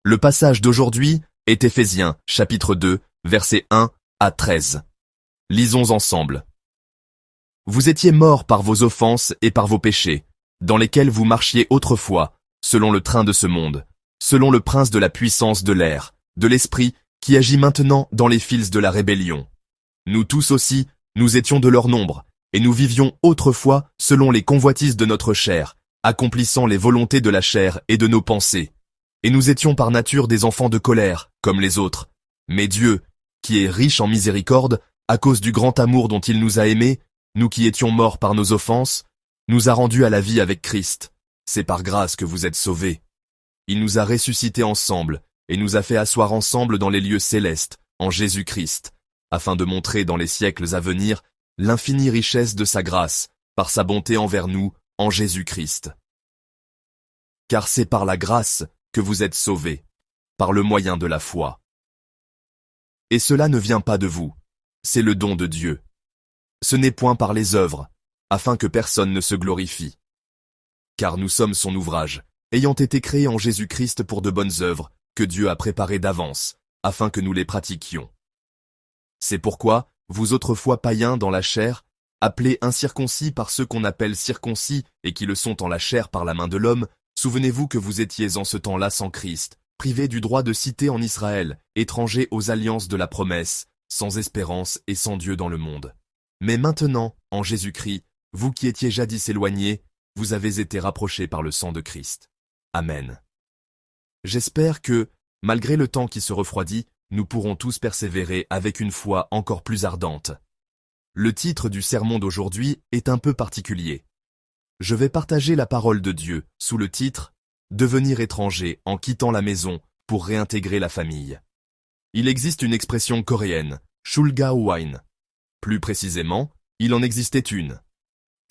Le passage d'aujourd'hui est Éphésiens, chapitre 2, versets 1 à 13. Lisons ensemble. Vous étiez morts par vos offenses et par vos péchés, dans lesquels vous marchiez autrefois, selon le train de ce monde, selon le prince de la puissance de l'air, de l'esprit qui agit maintenant dans les fils de la rébellion. Nous tous aussi, nous étions de leur nombre, et nous vivions autrefois selon les convoitises de notre chair, accomplissant les volontés de la chair et de nos pensées. Et nous étions par nature des enfants de colère, comme les autres. Mais Dieu, qui est riche en miséricorde, à cause du grand amour dont il nous a aimés, nous qui étions morts par nos offenses, nous a rendus à la vie avec Christ. C'est par grâce que vous êtes sauvés. Il nous a ressuscités ensemble, et nous a fait asseoir ensemble dans les lieux célestes, en Jésus-Christ, afin de montrer dans les siècles à venir l'infinie richesse de sa grâce, par sa bonté envers nous, en Jésus-Christ. Car c'est par la grâce que vous êtes sauvés, par le moyen de la foi. Et cela ne vient pas de vous, c'est le don de Dieu. Ce n'est point par les œuvres, afin que personne ne se glorifie. Car nous sommes son ouvrage, ayant été créés en Jésus-Christ pour de bonnes œuvres, que Dieu a préparées d'avance, afin que nous les pratiquions. C'est pourquoi, vous autrefois païens dans la chair, appelés incirconcis par ceux qu'on appelle circoncis et qui le sont en la chair par la main de l'homme, souvenez-vous que vous étiez en ce temps-là sans Christ, privés du droit de cité en Israël, étrangers aux alliances de la promesse, sans espérance et sans Dieu dans le monde. Mais maintenant, en Jésus-Christ, vous qui étiez jadis éloignés, vous avez été rapprochés par le sang de Christ. Amen. J'espère que, malgré le temps qui se refroidit, nous pourrons tous persévérer avec une foi encore plus ardente. Le titre du sermon d'aujourd'hui est un peu particulier. Je vais partager la parole de Dieu sous le titre « Devenir étranger en quittant la maison pour réintégrer la famille ». Il existe une expression coréenne, chulgaoin. Plus précisément, il en existait une.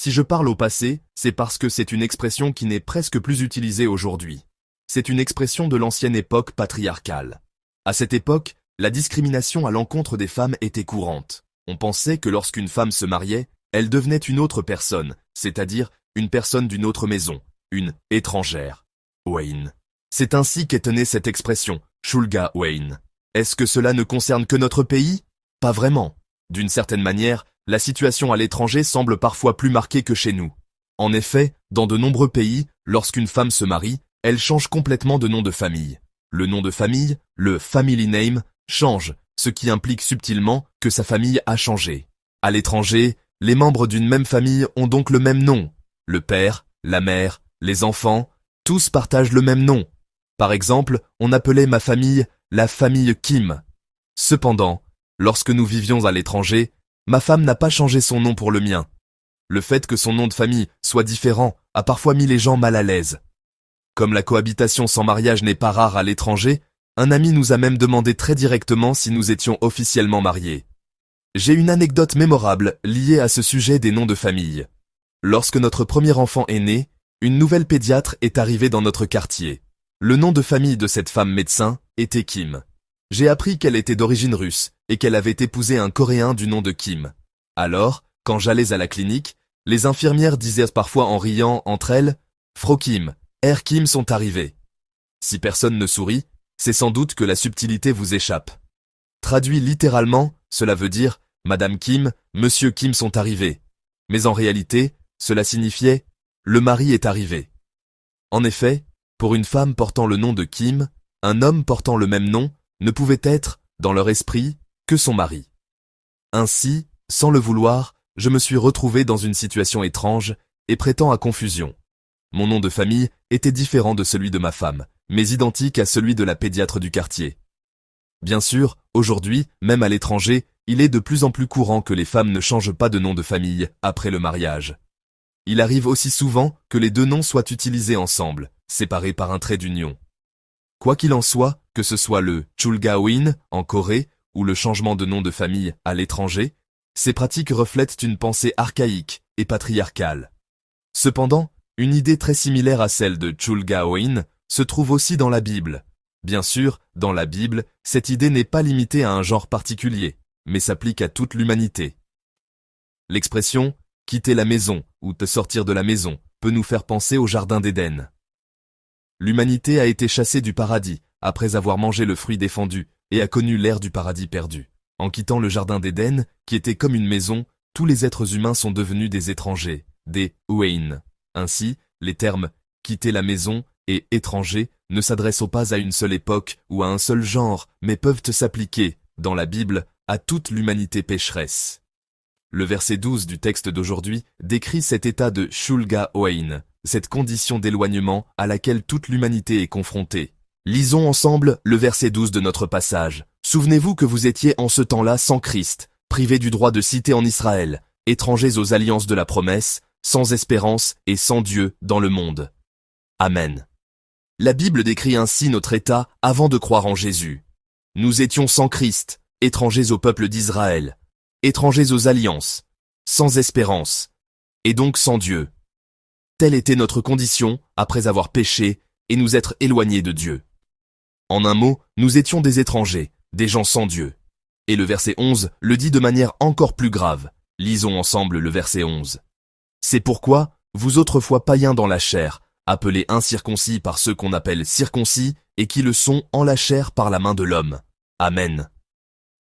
Si je parle au passé, c'est parce que c'est une expression qui n'est presque plus utilisée aujourd'hui. C'est une expression de l'ancienne époque patriarcale. À cette époque, la discrimination à l'encontre des femmes était courante. On pensait que lorsqu'une femme se mariait, elle devenait une autre personne, c'est-à-dire une personne d'une autre maison, une étrangère. Wayne. C'est ainsi qu'est née cette expression, Shulga Wayne. Est-ce que cela ne concerne que notre pays? Pas vraiment. D'une certaine manière, la situation à l'étranger semble parfois plus marquée que chez nous. En effet, dans de nombreux pays, lorsqu'une femme se marie, elle change complètement de nom de famille. Le nom de famille, le family name, change, ce qui implique subtilement que sa famille a changé. À l'étranger, les membres d'une même famille ont donc le même nom. Le père, la mère, les enfants, tous partagent le même nom. Par exemple, on appelait ma famille la famille Kim. Cependant, lorsque nous vivions à l'étranger, ma femme n'a pas changé son nom pour le mien. Le fait que son nom de famille soit différent a parfois mis les gens mal à l'aise. Comme la cohabitation sans mariage n'est pas rare à l'étranger, un ami nous a même demandé très directement si nous étions officiellement mariés. J'ai une anecdote mémorable liée à ce sujet des noms de famille. Lorsque notre premier enfant est né, une nouvelle pédiatre est arrivée dans notre quartier. Le nom de famille de cette femme médecin était Kim. J'ai appris qu'elle était d'origine russe et qu'elle avait épousé un Coréen du nom de Kim. Alors, quand j'allais à la clinique, les infirmières disaient parfois en riant entre elles « Frau Kim, Herr Kim sont arrivés ». Si personne ne sourit, c'est sans doute que la subtilité vous échappe. Traduit littéralement, cela veut dire « Madame Kim, Monsieur Kim sont arrivés ». Mais en réalité, cela signifiait « Le mari est arrivé ». En effet, pour une femme portant le nom de Kim, un homme portant le même nom ne pouvait être, dans leur esprit, que son mari. Ainsi, sans le vouloir, je me suis retrouvé dans une situation étrange et prêtant à confusion. Mon nom de famille était différent de celui de ma femme, mais identique à celui de la pédiatre du quartier. Bien sûr, aujourd'hui, même à l'étranger, il est de plus en plus courant que les femmes ne changent pas de nom de famille après le mariage. Il arrive aussi souvent que les deux noms soient utilisés ensemble, séparés par un trait d'union. Quoi qu'il en soit, que ce soit le chulgaoin en Corée ou le changement de nom de famille à l'étranger, ces pratiques reflètent une pensée archaïque et patriarcale. Cependant, une idée très similaire à celle de chulgaoin se trouve aussi dans la Bible. Bien sûr, dans la Bible, cette idée n'est pas limitée à un genre particulier, mais s'applique à toute l'humanité. L'expression « quitter la maison » ou « te sortir de la maison » peut nous faire penser au jardin d'Éden. L'humanité a été chassée du paradis après avoir mangé le fruit défendu, et a connu l'ère du paradis perdu. En quittant le jardin d'Éden, qui était comme une maison, tous les êtres humains sont devenus des étrangers, des Uwain. Ainsi, les termes « quitter la maison » et « étranger » ne s'adressent pas à une seule époque ou à un seul genre, mais peuvent s'appliquer, dans la Bible, à toute l'humanité pécheresse. Le verset 12 du texte d'aujourd'hui décrit cet état de Shulga Oain, cette condition d'éloignement à laquelle toute l'humanité est confrontée. Lisons ensemble le verset 12 de notre passage. « Souvenez-vous que vous étiez en ce temps-là sans Christ, privés du droit de cité en Israël, étrangers aux alliances de la promesse, sans espérance et sans Dieu dans le monde. » Amen. La Bible décrit ainsi notre état avant de croire en Jésus. Nous étions sans Christ, étrangers au peuple d'Israël, étrangers aux alliances, sans espérance, et donc sans Dieu. Telle était notre condition après avoir péché et nous être éloignés de Dieu. En un mot, nous étions des étrangers, des gens sans Dieu. Et le verset 11 le dit de manière encore plus grave. Lisons ensemble le verset 11. « C'est pourquoi, vous autrefois païens dans la chair, appelés incirconcis par ceux qu'on appelle circoncis, et qui le sont en la chair par la main de l'homme. Amen. »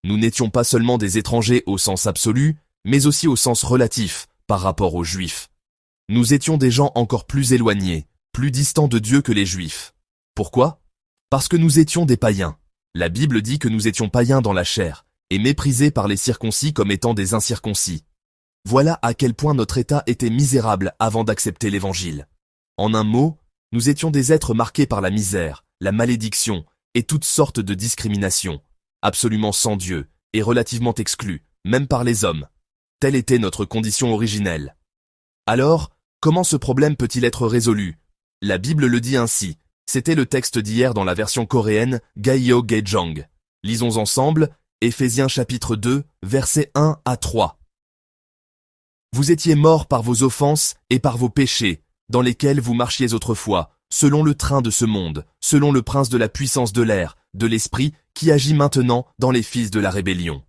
Nous n'étions pas seulement des étrangers au sens absolu, mais aussi au sens relatif, par rapport aux Juifs. Nous étions des gens encore plus éloignés, plus distants de Dieu que les Juifs. Pourquoi ? Parce que nous étions des païens. La Bible dit que nous étions païens dans la chair, et méprisés par les circoncis comme étant des incirconcis. Voilà à quel point notre état était misérable avant d'accepter l'Évangile. En un mot, nous étions des êtres marqués par la misère, la malédiction et toutes sortes de discriminations, absolument sans Dieu et relativement exclus, même par les hommes. Telle était notre condition originelle. Alors, comment ce problème peut-il être résolu ? La Bible le dit ainsi. C'était le texte d'hier dans la version coréenne Gayo Gaejang. Lisons ensemble Éphésiens chapitre 2, versets 1 à 3. Vous étiez morts par vos offenses et par vos péchés, dans lesquels vous marchiez autrefois, selon le train de ce monde, selon le prince de la puissance de l'air, de l'esprit, qui agit maintenant dans les fils de la rébellion.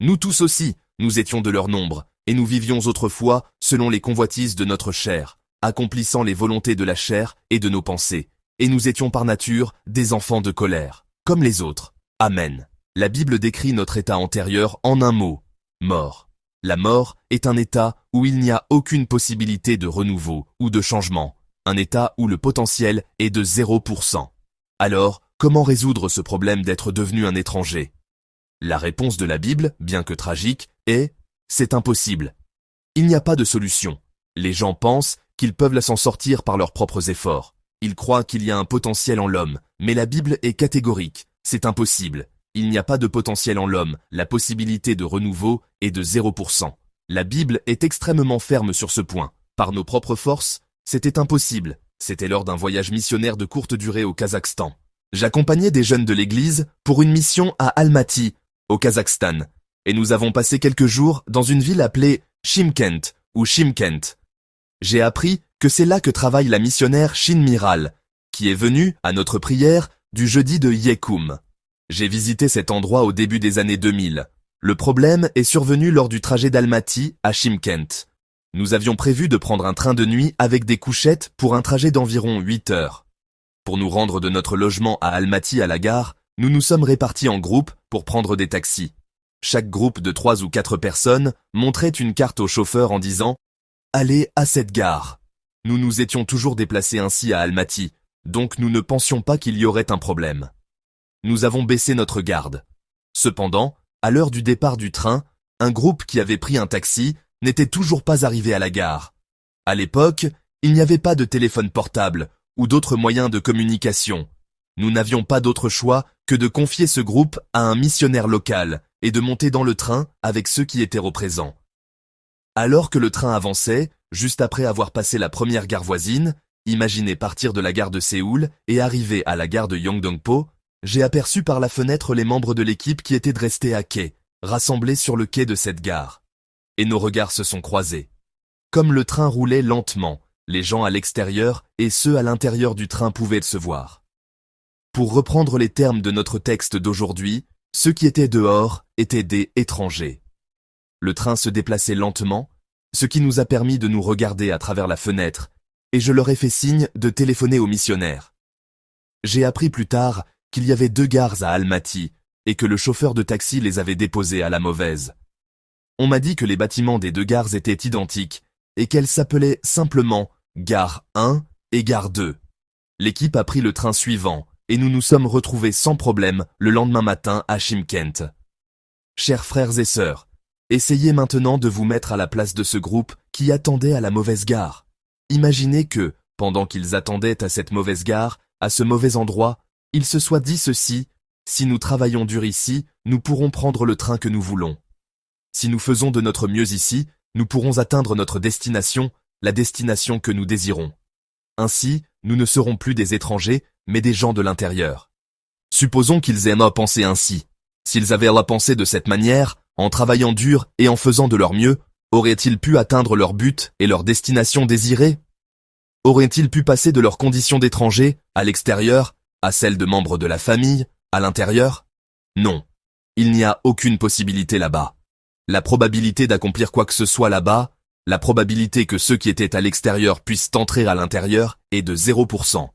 Nous tous aussi, nous étions de leur nombre, et nous vivions autrefois selon les convoitises de notre chair, accomplissant les volontés de la chair et de nos pensées. Et nous étions par nature des enfants de colère, comme les autres. Amen. La Bible décrit notre état antérieur en un mot, mort. La mort est un état où il n'y a aucune possibilité de renouveau ou de changement, un état où le potentiel est de 0%. Alors, comment résoudre ce problème d'être devenu un étranger ? La réponse de la Bible, bien que tragique, est « c'est impossible ». Il n'y a pas de solution. Les gens pensent qu'ils peuvent s'en sortir par leurs propres efforts. Ils croient qu'il y a un potentiel en l'homme, mais la Bible est catégorique, c'est impossible. Il n'y a pas de potentiel en l'homme, la possibilité de renouveau est de 0%. La Bible est extrêmement ferme sur ce point. Par nos propres forces, c'était impossible. C'était lors d'un voyage missionnaire de courte durée au Kazakhstan. J'accompagnais des jeunes de l'église pour une mission à Almaty, au Kazakhstan, et nous avons passé quelques jours dans une ville appelée Chimkent ou Chimkent. J'ai appris que c'est là que travaille la missionnaire Shin Miral, qui est venue, à notre prière, du jeudi de Yekoum. J'ai visité cet endroit au début des années 2000. Le problème est survenu lors du trajet d'Almaty à Chimkent. Nous avions prévu de prendre un train de nuit avec des couchettes pour un trajet d'environ 8 heures. Pour nous rendre de notre logement à Almaty à la gare, nous nous sommes répartis en groupes pour prendre des taxis. Chaque groupe de 3 ou 4 personnes montrait une carte au chauffeur en disant « Allez à cette gare ». Nous nous étions toujours déplacés ainsi à Almaty, donc nous ne pensions pas qu'il y aurait un problème. Nous avons baissé notre garde. Cependant, à l'heure du départ du train, un groupe qui avait pris un taxi n'était toujours pas arrivé à la gare. À l'époque, il n'y avait pas de téléphone portable ou d'autres moyens de communication. Nous n'avions pas d'autre choix que de confier ce groupe à un missionnaire local et de monter dans le train avec ceux qui étaient présents. Alors que le train avançait, juste après avoir passé la première gare voisine, imaginez partir de la gare de Séoul et arriver à la gare de Yongdongpo, j'ai aperçu par la fenêtre les membres de l'équipe qui étaient restés à quai, rassemblés sur le quai de cette gare. Et nos regards se sont croisés. Comme le train roulait lentement, les gens à l'extérieur et ceux à l'intérieur du train pouvaient se voir. Pour reprendre les termes de notre texte d'aujourd'hui, ceux qui étaient dehors étaient des étrangers. Le train se déplaçait lentement, ce qui nous a permis de nous regarder à travers la fenêtre, et je leur ai fait signe de téléphoner aux missionnaires. J'ai appris plus tard qu'il y avait 2 gares à Almaty et que le chauffeur de taxi les avait déposées à la mauvaise. On m'a dit que les bâtiments des 2 gares étaient identiques et qu'elles s'appelaient simplement Gare 1 et Gare 2. L'équipe a pris le train suivant et nous nous sommes retrouvés sans problème le lendemain matin à Chimkent. Chers frères et sœurs, essayez maintenant de vous mettre à la place de ce groupe qui attendait à la mauvaise gare. Imaginez que, pendant qu'ils attendaient à cette mauvaise gare, à ce mauvais endroit, ils se soient dit ceci: si nous travaillons dur ici, nous pourrons prendre le train que nous voulons. Si nous faisons de notre mieux ici, nous pourrons atteindre notre destination, la destination que nous désirons. Ainsi, nous ne serons plus des étrangers, mais des gens de l'intérieur. Supposons qu'ils aient pensé ainsi. S'ils avaient la pensé de cette manière, en travaillant dur et en faisant de leur mieux, auraient-ils pu atteindre leur but et leur destination désirée? Auraient-ils pu passer de leur condition d'étrangers, à l'extérieur, à celle de membres de la famille, à l'intérieur? Non. Il n'y a aucune possibilité là-bas. La probabilité d'accomplir quoi que ce soit là-bas, la probabilité que ceux qui étaient à l'extérieur puissent entrer à l'intérieur est de 0%.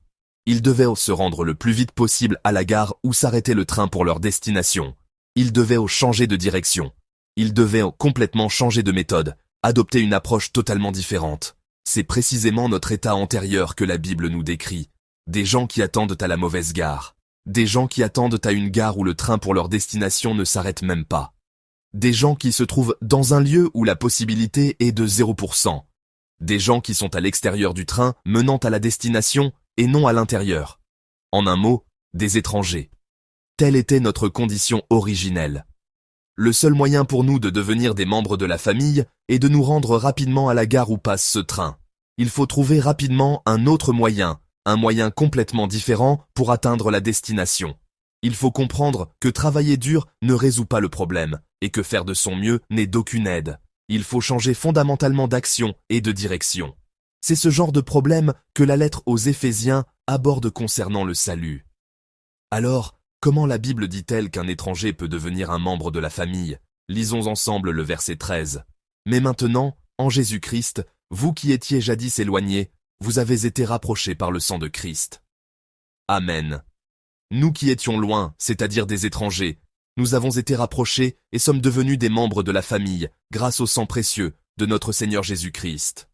Ils devaient se rendre le plus vite possible à la gare où s'arrêtait le train pour leur destination. Ils devaient changer de direction. Ils devaient complètement changer de méthode, adopter une approche totalement différente. C'est précisément notre état antérieur que la Bible nous décrit. Des gens qui attendent à la mauvaise gare. Des gens qui attendent à une gare où le train pour leur destination ne s'arrête même pas. Des gens qui se trouvent dans un lieu où la possibilité est de 0%. Des gens qui sont à l'extérieur du train menant à la destination et non à l'intérieur. En un mot, des étrangers. Telle était notre condition originelle. Le seul moyen pour nous de devenir des membres de la famille est de nous rendre rapidement à la gare où passe ce train. Il faut trouver rapidement un autre moyen, un moyen complètement différent pour atteindre la destination. Il faut comprendre que travailler dur ne résout pas le problème et que faire de son mieux n'est d'aucune aide. Il faut changer fondamentalement d'action et de direction. C'est ce genre de problème que la lettre aux Éphésiens aborde concernant le salut. Alors, comment la Bible dit-elle qu'un étranger peut devenir un membre de la famille? Lisons ensemble le verset 13. Mais maintenant, en Jésus-Christ, vous qui étiez jadis éloignés, vous avez été rapprochés par le sang de Christ. Amen. Nous qui étions loin, c'est-à-dire des étrangers, nous avons été rapprochés et sommes devenus des membres de la famille, grâce au sang précieux de notre Seigneur Jésus-Christ.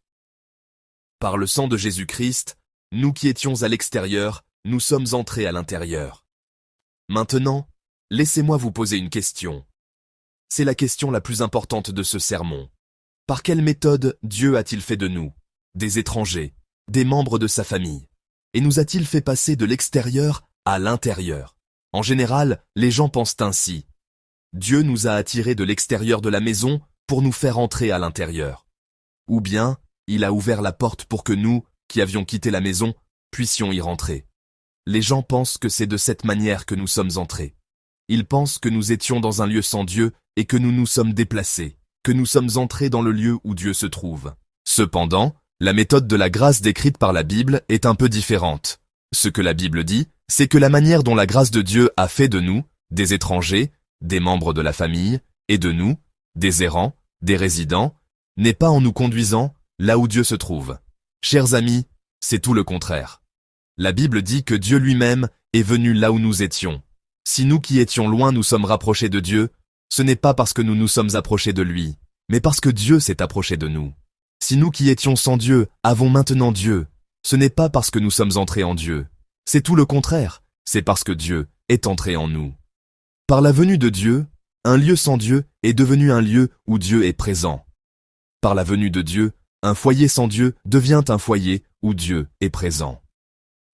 Par le sang de Jésus-Christ, nous qui étions à l'extérieur, nous sommes entrés à l'intérieur. Maintenant, laissez-moi vous poser une question. C'est la question la plus importante de ce sermon. Par quelle méthode Dieu a-t-il fait de nous, des étrangers, des membres de sa famille, et nous a-t-il fait passer de l'extérieur à l'intérieur? En général, les gens pensent ainsi. Dieu nous a attirés de l'extérieur de la maison pour nous faire entrer à l'intérieur. Ou bien, il a ouvert la porte pour que nous, qui avions quitté la maison, puissions y rentrer. Les gens pensent que c'est de cette manière que nous sommes entrés. Ils pensent que nous étions dans un lieu sans Dieu et que nous nous sommes déplacés, que nous sommes entrés dans le lieu où Dieu se trouve. Cependant, la méthode de la grâce décrite par la Bible est un peu différente. Ce que la Bible dit, c'est que la manière dont la grâce de Dieu a fait de nous, des étrangers, des membres de la famille, et de nous, des errants, des résidents, n'est pas en nous conduisant là où Dieu se trouve. Chers amis, c'est tout le contraire. La Bible dit que Dieu lui-même est venu là où nous étions. Si nous qui étions loin nous sommes rapprochés de Dieu, ce n'est pas parce que nous nous sommes approchés de lui, mais parce que Dieu s'est approché de nous. Si nous qui étions sans Dieu avons maintenant Dieu, ce n'est pas parce que nous sommes entrés en Dieu. C'est tout le contraire, c'est parce que Dieu est entré en nous. Par la venue de Dieu, un lieu sans Dieu est devenu un lieu où Dieu est présent. Par la venue de Dieu, un foyer sans Dieu devient un foyer où Dieu est présent.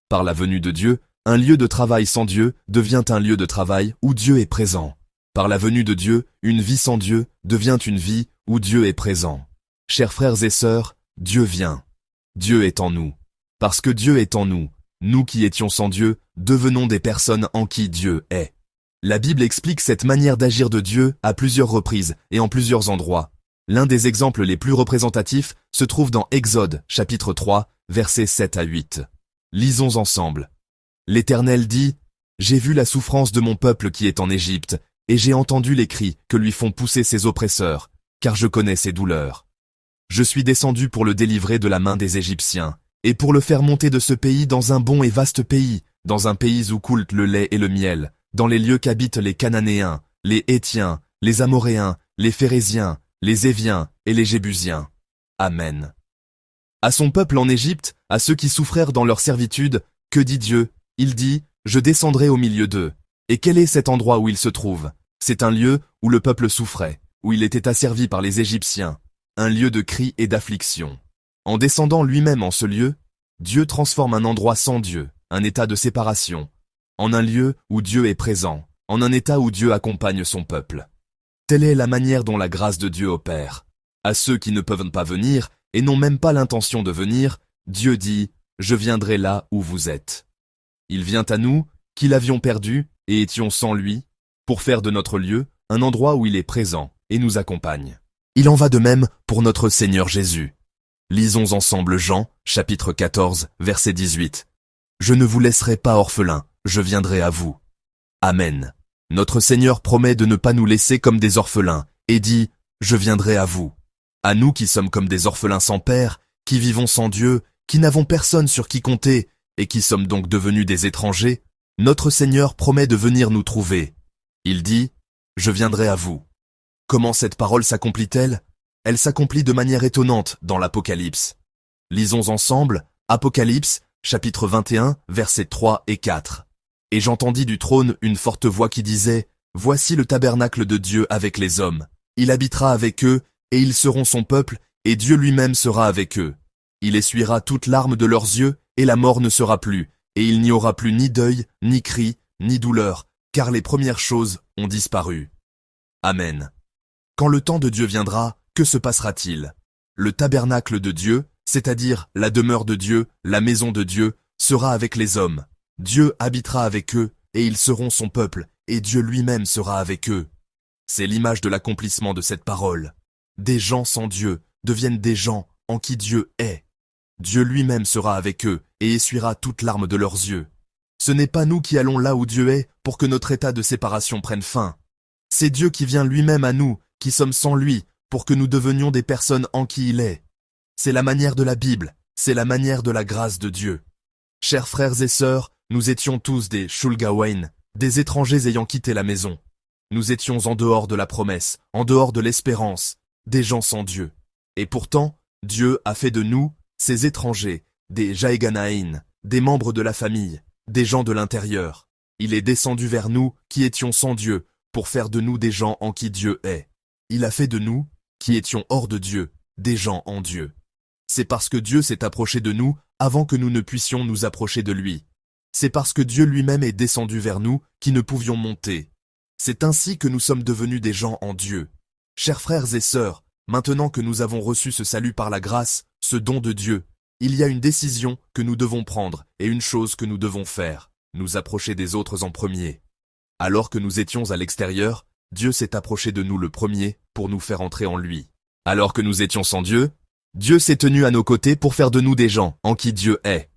Par la venue de Dieu, un lieu de travail sans Dieu devient un lieu de travail où Dieu est présent. Par la venue de Dieu, une vie sans Dieu devient une vie où Dieu est présent. Chers frères et sœurs, Dieu vient. Dieu est en nous. Parce que Dieu est en nous, nous qui étions sans Dieu, devenons des personnes en qui Dieu est. La Bible explique cette manière d'agir de Dieu à plusieurs reprises et en plusieurs endroits. L'un des exemples les plus représentatifs se trouve dans Exode, chapitre 3, versets 7 à 8. Lisons ensemble. L'Éternel dit, « J'ai vu la souffrance de mon peuple qui est en Égypte, et j'ai entendu les cris que lui font pousser ses oppresseurs, car je connais ses douleurs. Je suis descendu pour le délivrer de la main des Égyptiens, et pour le faire monter de ce pays dans un bon et vaste pays, dans un pays où coulent le lait et le miel, dans les lieux qu'habitent les Cananéens, les Héthiens, les Amoréens, les Phéréziens, les Éviens et les Jébusiens. Amen. À son peuple en Égypte, à ceux qui souffrèrent dans leur servitude, que dit Dieu? Il dit, je descendrai au milieu d'eux. Et quel est cet endroit où il se trouve? C'est un lieu où le peuple souffrait, où il était asservi par les Égyptiens, un lieu de cris et d'affliction. En descendant lui-même en ce lieu, Dieu transforme un endroit sans Dieu, un état de séparation, en un lieu où Dieu est présent, en un état où Dieu accompagne son peuple. Telle est la manière dont la grâce de Dieu opère. À ceux qui ne peuvent pas venir, et n'ont même pas l'intention de venir, Dieu dit, je viendrai là où vous êtes. Il vient à nous, qui l'avions perdu, et étions sans lui, pour faire de notre lieu un endroit où il est présent et nous accompagne. Il en va de même pour notre Seigneur Jésus. Lisons ensemble Jean, chapitre 14, verset 18. Je ne vous laisserai pas orphelins, je viendrai à vous. Amen. Notre Seigneur promet de ne pas nous laisser comme des orphelins, et dit, je viendrai à vous. À nous qui sommes comme des orphelins sans père, qui vivons sans Dieu, qui n'avons personne sur qui compter, et qui sommes donc devenus des étrangers, notre Seigneur promet de venir nous trouver. Il dit, je viendrai à vous. Comment cette parole s'accomplit-elle? Elle s'accomplit de manière étonnante dans l'Apocalypse. Lisons ensemble, Apocalypse, chapitre 21, versets 3 et 4. Et j'entendis du trône une forte voix qui disait, voici le tabernacle de Dieu avec les hommes. Il habitera avec eux, et ils seront son peuple, et Dieu lui-même sera avec eux. Il essuiera toute larme de leurs yeux, et la mort ne sera plus, et il n'y aura plus ni deuil, ni cri, ni douleur, car les premières choses ont disparu. Amen. Quand le temps de Dieu viendra, que se passera-t-il? Le tabernacle de Dieu, c'est-à-dire la demeure de Dieu, la maison de Dieu, sera avec les hommes. Dieu habitera avec eux, et ils seront son peuple, et Dieu lui-même sera avec eux. C'est l'image de l'accomplissement de cette parole. Des gens sans Dieu deviennent des gens en qui Dieu est. Dieu lui-même sera avec eux et essuiera toute larme de leurs yeux. Ce n'est pas nous qui allons là où Dieu est pour que notre état de séparation prenne fin. C'est Dieu qui vient lui-même à nous, qui sommes sans lui, pour que nous devenions des personnes en qui il est. C'est la manière de la Bible, c'est la manière de la grâce de Dieu. Chers frères et sœurs, nous étions tous des Shulgawain, des étrangers ayant quitté la maison. Nous étions en dehors de la promesse, en dehors de l'espérance, des gens sans Dieu. Et pourtant, Dieu a fait de nous, ces étrangers, des Jaeganaïn, des membres de la famille, des gens de l'intérieur. Il est descendu vers nous, qui étions sans Dieu, pour faire de nous des gens en qui Dieu est. Il a fait de nous, qui étions hors de Dieu, des gens en Dieu. C'est parce que Dieu s'est approché de nous avant que nous ne puissions nous approcher de lui. C'est parce que Dieu lui-même est descendu vers nous qui ne pouvions monter. C'est ainsi que nous sommes devenus des gens en Dieu. Chers frères et sœurs, maintenant que nous avons reçu ce salut par la grâce, ce don de Dieu, il y a une décision que nous devons prendre et une chose que nous devons faire, nous approcher des autres en premier. Alors que nous étions à l'extérieur, Dieu s'est approché de nous le premier pour nous faire entrer en lui. Alors que nous étions sans Dieu, Dieu s'est tenu à nos côtés pour faire de nous des gens en qui Dieu est.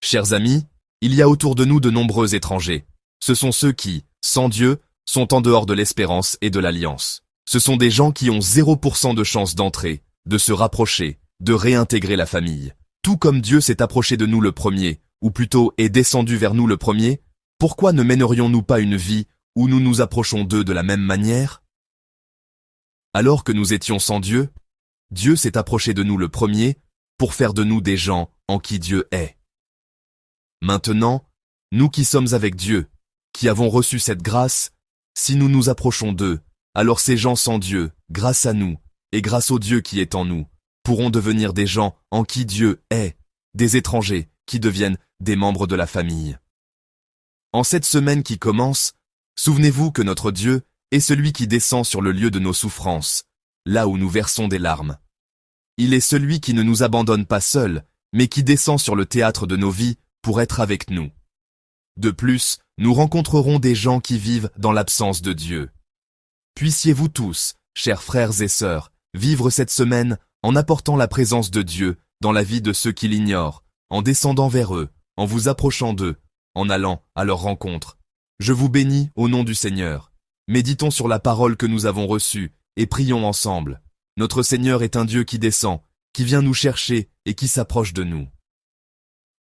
Chers amis, il y a autour de nous de nombreux étrangers. Ce sont ceux qui, sans Dieu, sont en dehors de l'espérance et de l'alliance. Ce sont des gens qui ont 0% de chance d'entrer, de se rapprocher, de réintégrer la famille. Tout comme Dieu s'est approché de nous le premier, ou plutôt est descendu vers nous le premier, pourquoi ne mènerions-nous pas une vie où nous nous approchons d'eux de la même manière? Alors que nous étions sans Dieu, Dieu s'est approché de nous le premier pour faire de nous des gens en qui Dieu est. Maintenant, nous qui sommes avec Dieu, qui avons reçu cette grâce, si nous nous approchons d'eux, alors ces gens sans Dieu, grâce à nous, et grâce au Dieu qui est en nous, pourront devenir des gens en qui Dieu est, des étrangers qui deviennent des membres de la famille. En cette semaine qui commence, souvenez-vous que notre Dieu est celui qui descend sur le lieu de nos souffrances, là où nous versons des larmes. Il est celui qui ne nous abandonne pas seuls, mais qui descend sur le théâtre de nos vies pour être avec nous. De plus, nous rencontrerons des gens qui vivent dans l'absence de Dieu. Puissiez-vous tous, chers frères et sœurs, vivre cette semaine en apportant la présence de Dieu dans la vie de ceux qui l'ignorent, en descendant vers eux, en vous approchant d'eux, en allant à leur rencontre. Je vous bénis au nom du Seigneur. Méditons sur la parole que nous avons reçue et prions ensemble. Notre Seigneur est un Dieu qui descend, qui vient nous chercher et qui s'approche de nous.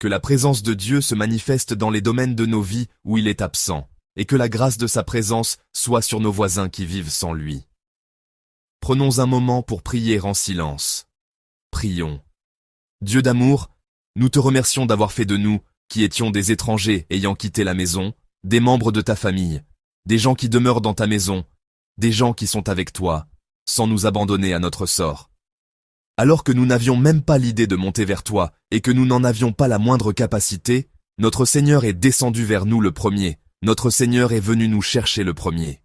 que la présence de Dieu se manifeste dans les domaines de nos vies où il est absent, et que la grâce de sa présence soit sur nos voisins qui vivent sans lui. Prenons un moment pour prier en silence. Prions. Dieu d'amour, nous te remercions d'avoir fait de nous, qui étions des étrangers ayant quitté la maison, des membres de ta famille, des gens qui demeurent dans ta maison, des gens qui sont avec toi, sans nous abandonner à notre sort. Alors que nous n'avions même pas l'idée de monter vers toi et que nous n'en avions pas la moindre capacité, notre Seigneur est descendu vers nous le premier, notre Seigneur est venu nous chercher le premier.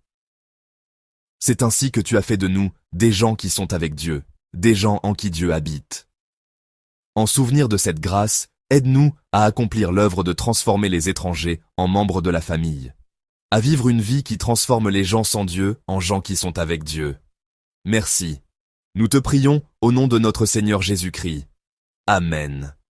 C'est ainsi que tu as fait de nous des gens qui sont avec Dieu, des gens en qui Dieu habite. En souvenir de cette grâce, aide-nous à accomplir l'œuvre de transformer les étrangers en membres de la famille, à vivre une vie qui transforme les gens sans Dieu en gens qui sont avec Dieu. Merci. Nous te prions au nom de notre Seigneur Jésus-Christ. Amen.